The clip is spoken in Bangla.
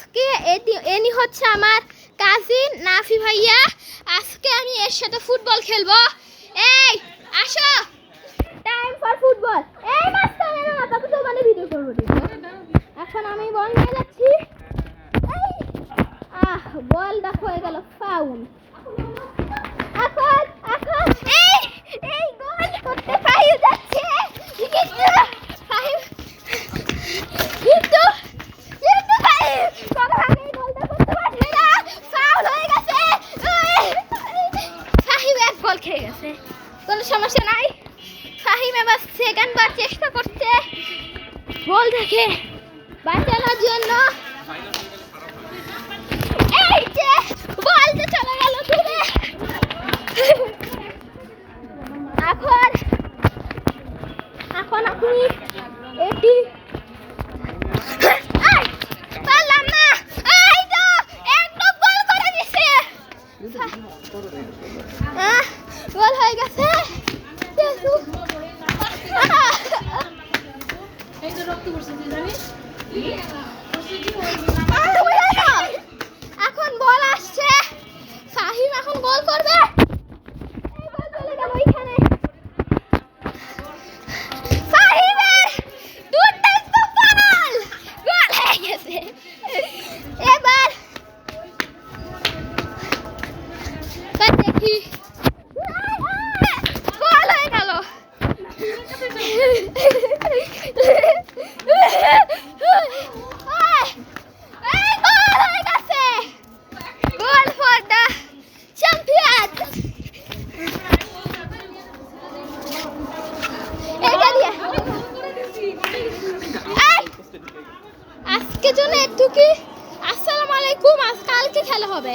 আজকে এনি হচ্ছে আমার কাজিন নাফি ভাইয়া। আজকে আমি এর সাথে ফুটবল খেলবো। এই আসো, টাইম ফর ফুটবল। এই মাস্টার এর না তাকে তো মানে ভিডিও করব দিছো। এখন আমি বল নিয়ে যাচ্ছি। এই বল দেখো হয়ে গেল ফাউল। এখন এই গোল করতে পারি যাচ্ছে কিন্তু কখন আগে গোলটা করতে পারবে না, ফাউল হয়ে গেছে। ফাহিম এক গোল খেয়ে গেছে, কোনো সমস্যা নাই। ফাহিম এবার সেকেন্ড বার চেষ্টা করছে বলটাকে বাঁচানোর জন্য। এই যে বলটা চলে গেল দূরে। এখন আপনি এটি পারলাম না। এই তো একদম গোল করে দিছে, গোল হয়ে গেছে। এখন বল আসছে, ফাহিম এখন গোল করবে। এই বল চলে গেল ওইখানে। ফাহিমের দুর্দান্ত গোল, গোল হয়ে গেছে। এবার দেখি গোল হয়ে গেল। আজকের জন্য একটু কি, আসসালামু আলাইকুম, আজ কালকে খেলা হবে।